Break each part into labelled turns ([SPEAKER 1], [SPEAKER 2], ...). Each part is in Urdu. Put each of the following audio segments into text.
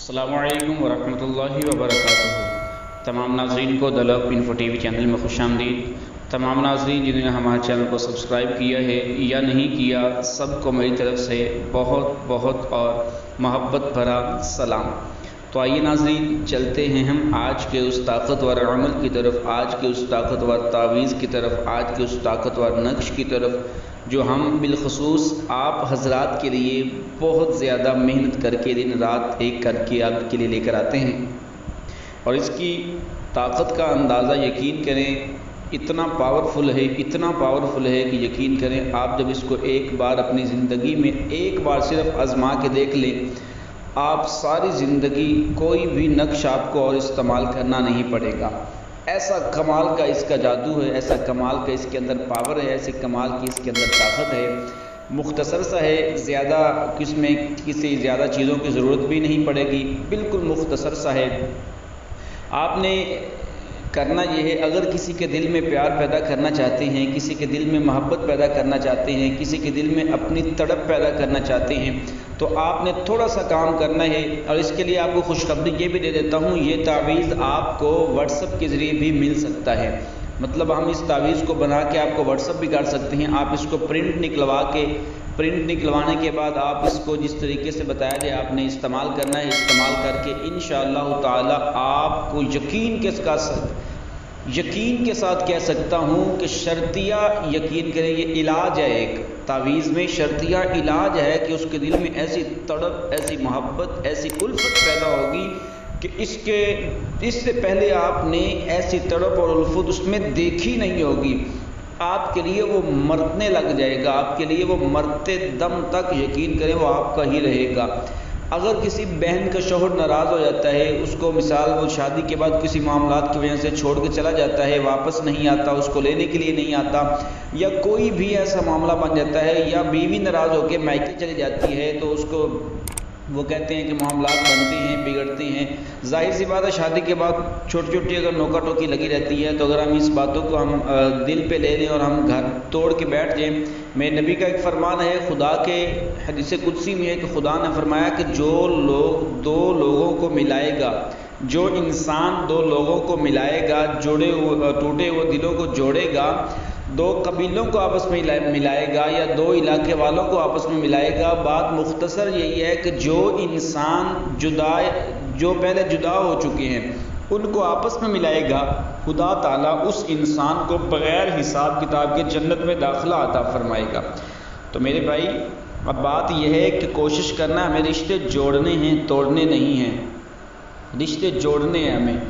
[SPEAKER 1] السلام علیکم ورحمۃ اللہ وبرکاتہ۔ تمام ناظرین کو دلب انفو ٹی وی چینل میں خوش آمدید۔ تمام ناظرین جنہوں نے ہمارے چینل کو سبسکرائب کیا ہے یا نہیں کیا، سب کو میری طرف سے بہت بہت اور محبت بھرا سلام۔ تو آئیے ناظرین، چلتے ہیں ہم آج کے اس طاقتور عمل کی طرف، آج کے اس طاقتور تعویذ کی طرف، آج کے اس طاقتور نقش کی طرف جو ہم بالخصوص آپ حضرات کے لیے بہت زیادہ محنت کر کے دن رات ایک کر کے آپ کے لیے لے کر آتے ہیں، اور اس کی طاقت کا اندازہ یقین کریں اتنا پاورفل ہے کہ یقین کریں آپ جب اس کو ایک بار اپنی زندگی میں ایک بار صرف آزما کے دیکھ لیں، آپ ساری زندگی کوئی بھی نقش آپ کو اور استعمال کرنا نہیں پڑے گا۔ ایسا کمال کا اس کا جادو ہے، ایسا کمال کا اس کے اندر پاور ہے، ایسے کمال کی اس کے اندر طاقت ہے۔ مختصر سا ہے، زیادہ اس میں کسی زیادہ چیزوں کی ضرورت بھی نہیں پڑے گی، بالکل مختصر سا ہے۔ آپ نے کرنا یہ ہے، اگر کسی کے دل میں پیار پیدا کرنا چاہتے ہیں، کسی کے دل میں محبت پیدا کرنا چاہتے ہیں، کسی کے دل میں اپنی تڑپ پیدا کرنا چاہتے ہیں، تو آپ نے تھوڑا سا کام کرنا ہے۔ اور اس کے لیے آپ کو خوشخبری یہ بھی دے دیتا ہوں، یہ تعویذ آپ کو واٹس ایپ کے ذریعے بھی مل سکتا ہے۔ مطلب ہم اس تعویذ کو بنا کے آپ کو واٹس ایپ بھی کر سکتے ہیں۔ آپ اس کو پرنٹ نکلوانے کے بعد آپ اس کو جس طریقے سے بتایا گیا آپ نے استعمال کرنا ہے، استعمال کر کے انشاءاللہ تعالی آپ کو یقین کے ساتھ کہہ سکتا ہوں کہ شرطیہ یقین کریں، یہ علاج ہے، ایک تعویذ میں شرطیہ علاج ہے کہ اس کے دل میں ایسی تڑپ، ایسی محبت، ایسی الفت پیدا ہوگی کہ اس سے پہلے آپ نے ایسی تڑپ اور الفت اس میں دیکھی نہیں ہوگی۔ آپ کے لیے وہ مرنے لگ جائے گا، آپ کے لیے وہ مرتے دم تک یقین کریں وہ آپ کا ہی رہے گا۔ اگر کسی بہن کا شوہر ناراض ہو جاتا ہے، اس کو مثال وہ شادی کے بعد کسی معاملات کی وجہ سے چھوڑ کے چلا جاتا ہے، واپس نہیں آتا، اس کو لینے کے لیے نہیں آتا، یا کوئی بھی ایسا معاملہ بن جاتا ہے، یا بیوی ناراض ہو کے میکے چلی جاتی ہے، تو اس کو وہ کہتے ہیں کہ معاملات بنتے ہیں، بگڑتے ہیں۔ ظاہر سی بات ہے، شادی کے بعد چھوٹی چھوٹی اگر نوکا ٹوکی لگی رہتی ہے، تو اگر ہم اس باتوں کو ہم دل پہ لے لیں اور ہم گھر توڑ کے بیٹھ جائیں، میرے نبی کا ایک فرمان ہے، خدا کے حدیث قدسی میں ہے کہ خدا نے فرمایا کہ جو دو لوگوں کو ملائے گا، جو انسان دو لوگوں کو ملائے گا، ٹوٹے ہوئے دلوں کو جوڑے گا، دو قبیلوں کو آپس میں ملائے گا، یا دو علاقے والوں کو آپس میں ملائے گا، بات مختصر یہی ہے کہ جو انسان جو پہلے جدا ہو چکے ہیں ان کو آپس میں ملائے گا، خدا تعالیٰ اس انسان کو بغیر حساب کتاب کے جنت میں داخلہ عطا فرمائے گا۔ تو میرے بھائی، اب بات یہ ہے کہ کوشش کرنا ہمیں رشتے جوڑنے ہیں، توڑنے نہیں ہیں، رشتے جوڑنے ہیں ہمیں۔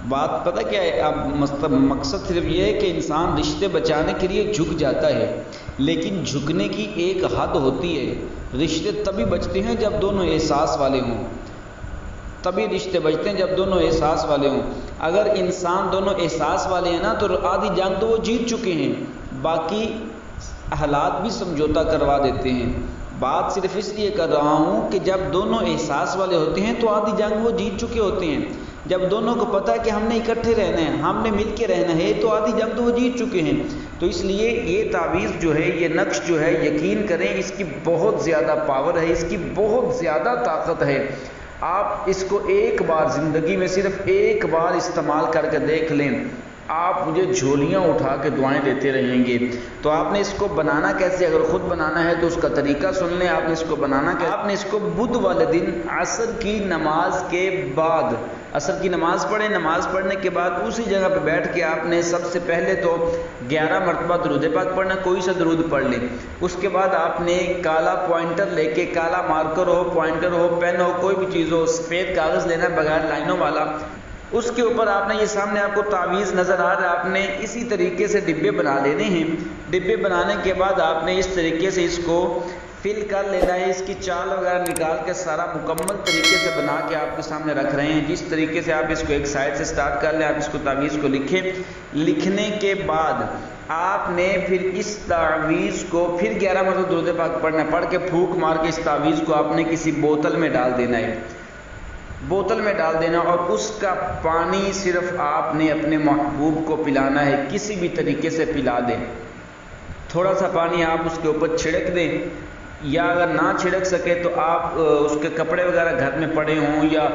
[SPEAKER 1] بات پتہ کیا ہے، اب مقصد صرف یہ ہے کہ انسان رشتے بچانے کے لیے جھک جاتا ہے، لیکن جھکنے کی ایک حد ہوتی ہے۔ رشتے تبھی بچتے ہیں جب دونوں احساس والے ہوں، تبھی رشتے بچتے ہیں جب دونوں احساس والے ہوں۔ اگر انسان دونوں احساس والے ہیں نا، تو آدھی جنگ تو وہ جیت چکے ہیں، باقی حالات بھی سمجھوتا کروا دیتے ہیں۔ بات صرف اس لیے کر رہا ہوں کہ جب دونوں احساس والے ہوتے ہیں تو آدھی جنگ وہ جیت چکے ہوتے ہیں۔ جب دونوں کو پتہ ہے کہ ہم نے اکٹھے رہنا ہے، ہم نے مل کے رہنا ہے، تو آدھی جنگ تو وہ جیت چکے ہیں۔ تو اس لیے یہ تعویذ جو ہے، یہ نقش جو ہے، یقین کریں اس کی بہت زیادہ پاور ہے، اس کی بہت زیادہ طاقت ہے۔ آپ اس کو ایک بار زندگی میں صرف ایک بار استعمال کر کے دیکھ لیں، آپ مجھے جھولیاں اٹھا کے دعائیں دیتے رہیں گے۔ تو آپ نے اس کو بنانا کیسے، اگر خود بنانا ہے تو اس کا طریقہ سن لیں۔ آپ نے اس کو بنانا کیسے، آپ نے اس کو بدھ والے دن عصر کی نماز کے بعد، عصر کی نماز پڑھیں، نماز پڑھنے کے بعد اسی جگہ پہ بیٹھ کے آپ نے سب سے پہلے تو 11 مرتبہ درود پاک پڑھنا، کوئی سا درود پڑھ لیں۔ اس کے بعد آپ نے کالا پوائنٹر لے کے، کالا مارکر ہو، پوائنٹر ہو، پین ہو، کوئی بھی چیز ہو، سفید کاغذ لینا بغیر لائنوں والا، اس کے اوپر آپ نے یہ سامنے آپ کو تعویذ نظر آ رہا ہے، آپ نے اسی طریقے سے ڈبے بنا لینے ہیں۔ ڈبے بنانے کے بعد آپ نے اس طریقے سے اس کو فل کر لینا ہے، اس کی چال وغیرہ نکال کے سارا مکمل طریقے سے بنا کے آپ کے سامنے رکھ رہے ہیں۔ جس طریقے سے آپ اس کو ایک سائڈ سے سٹارٹ کر لیں، آپ اس کو تعویذ کو لکھیں۔ لکھنے کے بعد آپ نے پھر اس تعویذ کو پھر 11 مرتبہ درود پاک پڑھنا، پڑھ کے پھونک مار کے اس تعویذ کو آپ نے کسی بوتل میں ڈال دینا ہے، بوتل میں ڈال دینا، اور اس کا پانی صرف آپ نے اپنے محبوب کو پلانا ہے، کسی بھی طریقے سے پلا دیں۔ تھوڑا سا پانی آپ اس کے اوپر چھڑک دیں، یا اگر نہ چھڑک سکے تو آپ اس کے کپڑے وغیرہ گھر میں پڑے ہوں یا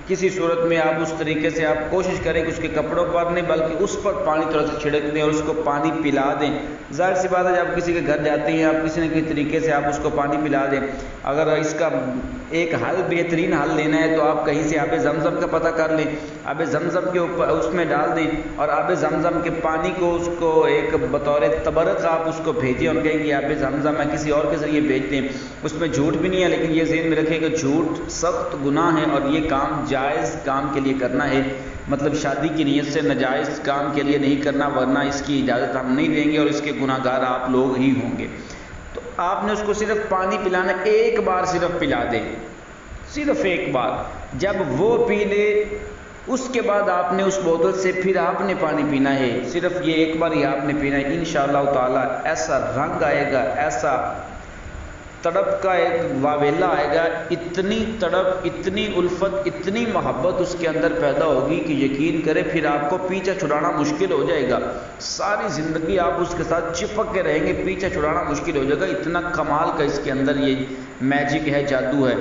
[SPEAKER 1] کسی صورت میں آپ اس طریقے سے آپ کوشش کریں کہ اس کے کپڑوں پر نہیں بلکہ اس پر پانی تھوڑا سا چھڑک دیں اور اس کو پانی پلا دیں۔ ظاہر سی بات ہے جب کسی کے گھر جاتے ہیں آپ کسی نہ کسی طریقے سے آپ اس کو پانی پلا دیں۔ اگر اس کا ایک حل بہترین حل لینا ہے تو آپ کہیں سے آب زمزم کا پتہ کر لیں، آب زمزم کے اوپر اس میں ڈال دیں اور آب زمزم کے پانی کو اس کو ایک بطور تبرک آپ اس کو بھیجیں اور کہیں کہ آب زمزم ہے کسی اور کے ذریعے بھیج دیں۔ اس میں جھوٹ بھی نہیں ہے، لیکن یہ ذہن میں رکھیں کہ جھوٹ سخت گناہ ہے اور یہ کام جائز کام کے لیے کرنا ہے، مطلب شادی کی نیت سے ناجائز کام کے لیے نہیں کرنا، ورنہ اس کی اجازت ہم نہیں دیں گے اور اس کے گناہ گار آپ لوگ ہی ہوں گے۔ تو آپ نے اس کو صرف پانی پلانا، ایک بار صرف پلا دیں، صرف ایک بار۔ جب وہ پی لے اس کے بعد آپ نے اس بوتل سے پھر آپ نے پانی پینا ہے، صرف یہ ایک بار ہی آپ نے پینا ہے۔ انشاءاللہ تعالی ایسا رنگ آئے گا، ایسا تڑپ کا ایک واویلا آئے گا، اتنی تڑپ، اتنی الفت، اتنی محبت اس کے اندر پیدا ہوگی کہ یقین کرے پھر آپ کو پیچھا چھڑانا مشکل ہو جائے گا۔ ساری زندگی آپ اس کے ساتھ چپک کے رہیں گے، پیچھا چھڑانا مشکل ہو جائے گا۔ اتنا کمال کا اس کے اندر یہ میجک ہے، جادو ہے۔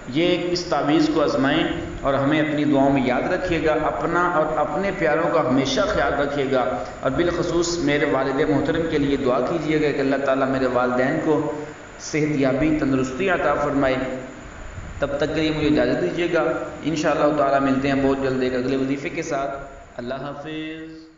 [SPEAKER 1] یہ اس تعویذ کو آزمائیں اور ہمیں اپنی دعاؤں میں یاد رکھیے گا، اپنا اور اپنے پیاروں کا ہمیشہ خیال رکھیے گا، اور بالخصوص میرے والد محترم کے لیے دعا کیجیے گا کہ اللہ تعالیٰ میرے والدین کو صحت یابی، تندرستی عطا فرمائے۔ تب تک کے لیے مجھے اجازت دیجیے گا، انشاءاللہ تعالیٰ ملتے ہیں بہت جلد ایک اگلے وظیفے کے ساتھ۔ اللہ حافظ۔